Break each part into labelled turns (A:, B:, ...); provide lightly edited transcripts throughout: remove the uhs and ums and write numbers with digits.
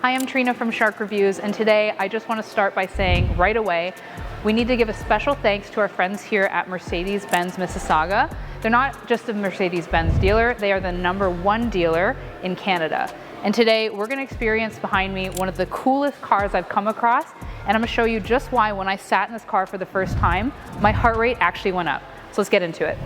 A: Hi, I'm Trina from Shark Reviews, and today I just want to start by saying right away, we need to give a special thanks to our friends here at Mercedes-Benz Mississauga. They're not just a Mercedes-Benz dealer, they are the #1 dealer in Canada. And today we're going to experience behind me one of the coolest cars I've come across, and I'm going to show you just why when I sat in this car for the first time, my heart rate actually went up. So let's get into it.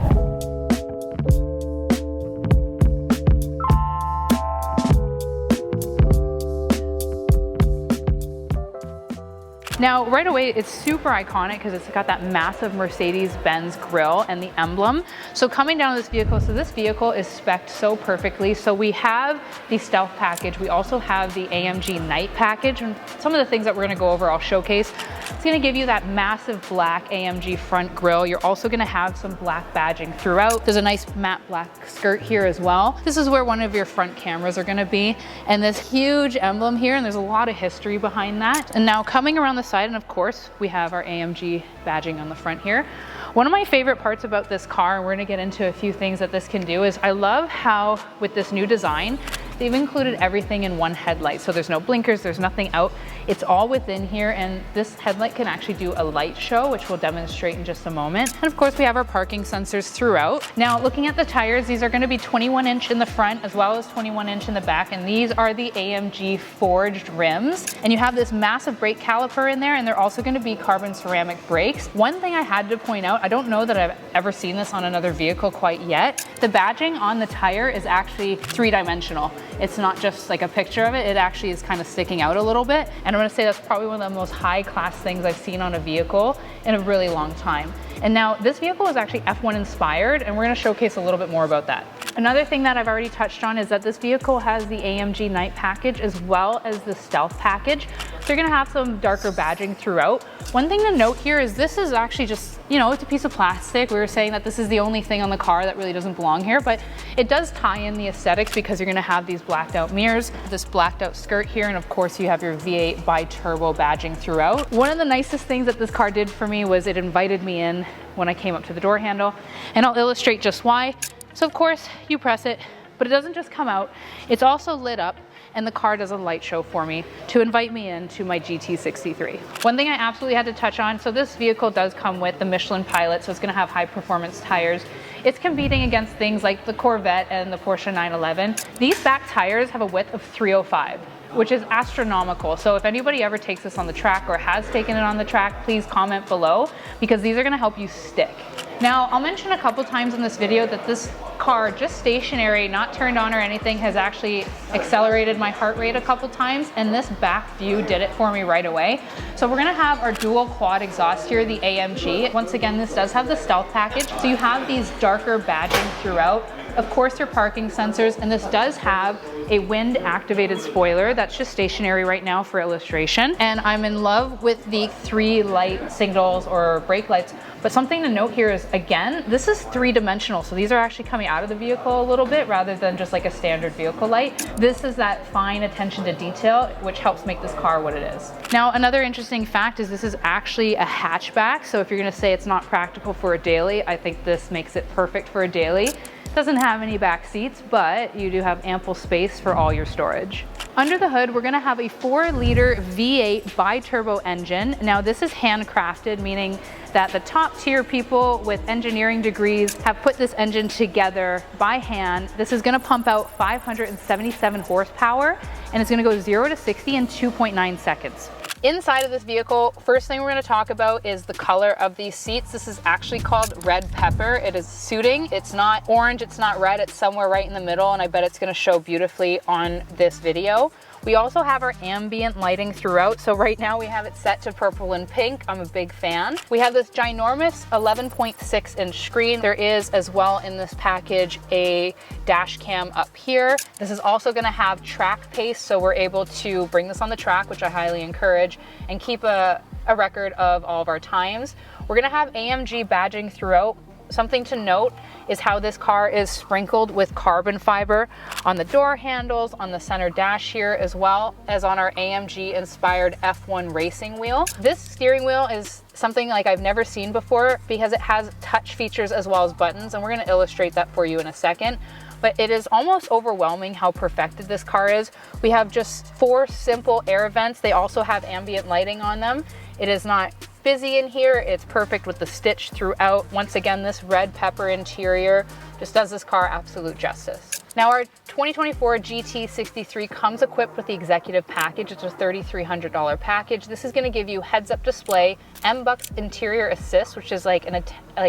A: Now, right away, it's super iconic because it's got that massive Mercedes-Benz grille and the emblem. So coming down this vehicle, so this vehicle is spec'd so perfectly. So we have the Stealth package. We also have the AMG Night package. And some of the things that we're gonna go over, I'll showcase. It's gonna give you that massive black AMG front grille. You're also gonna have some black badging throughout. There's a nice matte black skirt here as well. This is where one of your front cameras are gonna be. And this huge emblem here, and there's a lot of history behind that. And now coming around the side, and of course we have our AMG badging on the front here. One of my favorite parts about this car, and we're going to get into a few things that this can do, is I love how with this new design they've included everything in one headlight. So there's no blinkers, there's nothing out, it's all within here, and this headlight can actually do a light show, which we'll demonstrate in just a moment. And of course we have our parking sensors throughout. Now looking at the tires, these are going to be 21-inch in the front as well as 21-inch in the back, and these are the AMG forged rims. And you have this massive brake caliper in there, and they're also going to be carbon ceramic brakes. One thing I had to point out, I don't know that I've ever seen this on another vehicle quite yet, the badging on the tire is actually three-dimensional. It's not just like a picture of it, it actually is kind of sticking out a little bit. And I'm gonna say that's probably one of the most high-class things I've seen on a vehicle in a really long time. And now this vehicle is actually F1 inspired, and we're gonna showcase a little bit more about that. Another thing that I've already touched on is that this vehicle has the AMG Night package as well as the Stealth package. So you're gonna have some darker badging throughout. One thing to note here is this is actually just, you know, it's a piece of plastic. We were saying that this is the only thing on the car that really doesn't belong here, but it does tie in the aesthetics because you're gonna have these blacked out mirrors, this blacked out skirt here, and of course you have your V8 bi-turbo badging throughout. One of the nicest things that this car did for me was it invited me in when I came up to the door handle, and I'll illustrate just why. So of course you press it, but it doesn't just come out, it's also lit up, and the car does a light show for me to invite me into my GT63. One thing I absolutely had to touch on, so this vehicle does come with the Michelin Pilot, so it's gonna have high performance tires. It's competing against things like the Corvette and the Porsche 911. These back tires have a width of 305, which is astronomical. So if anybody ever takes this on the track or has taken it on the track, please comment below because these are gonna help you stick. Now, I'll mention a couple times in this video that this car, just stationary, not turned on or anything, has actually accelerated my heart rate a couple times, and this back view did it for me right away. So we're gonna have our dual quad exhaust here, the AMG. Once again, this does have the Stealth package. So you have these darker badging throughout. Of course, your parking sensors, and this does have a wind activated spoiler that's just stationary right now for illustration. And I'm in love with the 3 light signals or brake lights. But something to note here is, again, this is 3-dimensional. So these are actually coming out of the vehicle a little bit rather than just like a standard vehicle light. This is that fine attention to detail, which helps make this car what it is. Now, another interesting fact is this is actually a hatchback. So if you're gonna say it's not practical for a daily, I think this makes it perfect for a daily. Doesn't have any back seats, but you do have ample space for all your storage. Under the hood, we're gonna have a 4-liter V8 bi-turbo engine. Now this is handcrafted, meaning that the top tier people with engineering degrees have put this engine together by hand. This is gonna pump out 577 horsepower, and it's gonna go 0 to 60 in 2.9 seconds. Inside of this vehicle, first thing we're going to talk about is the color of these seats. This is actually called red pepper. It is suiting. It's not orange, it's not red, it's somewhere right in the middle, and I bet it's going to show beautifully on this video. We also have our ambient lighting throughout. So right now we have it set to purple and pink. I'm a big fan. We have this ginormous 11.6-inch screen. There is as well in this package a dash cam up here. This is also going to have track pace, so we're able to bring this on the track, which I highly encourage, and keep a record of all of our times. We're going to have AMG badging throughout. Something to note is how this car is sprinkled with carbon fiber on the door handles, on the center dash here, as well as on our AMG inspired F1 racing wheel. This steering wheel is something like I've never seen before because it has touch features as well as buttons, and we're going to illustrate that for you in a second. but it is almost overwhelming how perfected this car is. We have just 4 simple air vents. They also have ambient lighting on them. It is not busy in here. It's perfect with the stitch throughout. Once again, this red pepper interior just does this car absolute justice. Now our 2024 GT63 comes equipped with the executive package. It's a $3,300 package. This is going to give you heads-up display, MBUX interior assist, which is like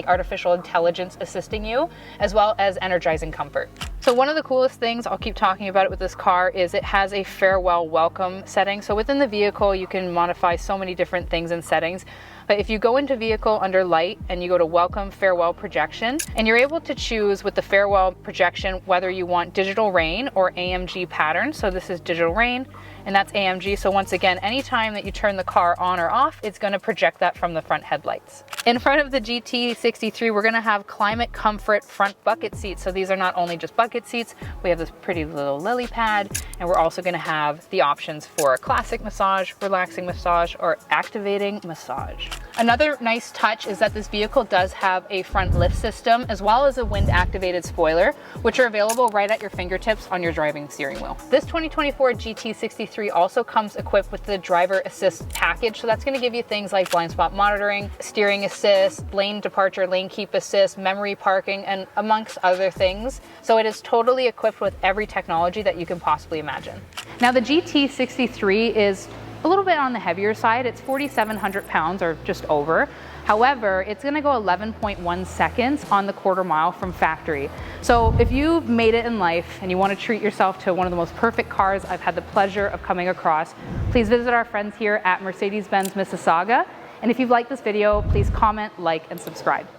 A: artificial intelligence assisting you, as well as energizing comfort. So one of the coolest things, I'll keep talking about it with this car, is it has a farewell welcome setting. So within the vehicle, you can modify so many different things and settings. But if you go into vehicle under light and you go to welcome farewell projection, and you're able to choose with the farewell projection whether you want digital rain or AMG pattern. So this is digital rain and that's AMG. So once again, anytime that you turn the car on or off, it's going to project that from the front headlights. In front of the GT63, we're going to have climate comfort front bucket seats. So these are not only just bucket seats, we have this pretty little lily pad, and we're also going to have the options for a classic massage, relaxing massage, or activating massage. Another nice touch is that this vehicle does have a front lift system as well as a wind activated spoiler, which are available right at your fingertips on your driving steering wheel. This 2024 GT63 also comes equipped with the driver assist package. So that's going to give you things like blind spot monitoring, steering assist, lane departure, lane keep assist, memory parking, and amongst other things. So it is totally equipped with every technology that you can possibly imagine. Now the GT63 is a little bit on the heavier side. It's 4,700 pounds or just over. However, it's gonna go 11.1 seconds on the quarter mile from factory. So if you've made it in life and you wanna treat yourself to one of the most perfect cars I've had the pleasure of coming across, please visit our friends here at Mercedes-Benz Mississauga. And if you've liked this video, please comment, like, and subscribe.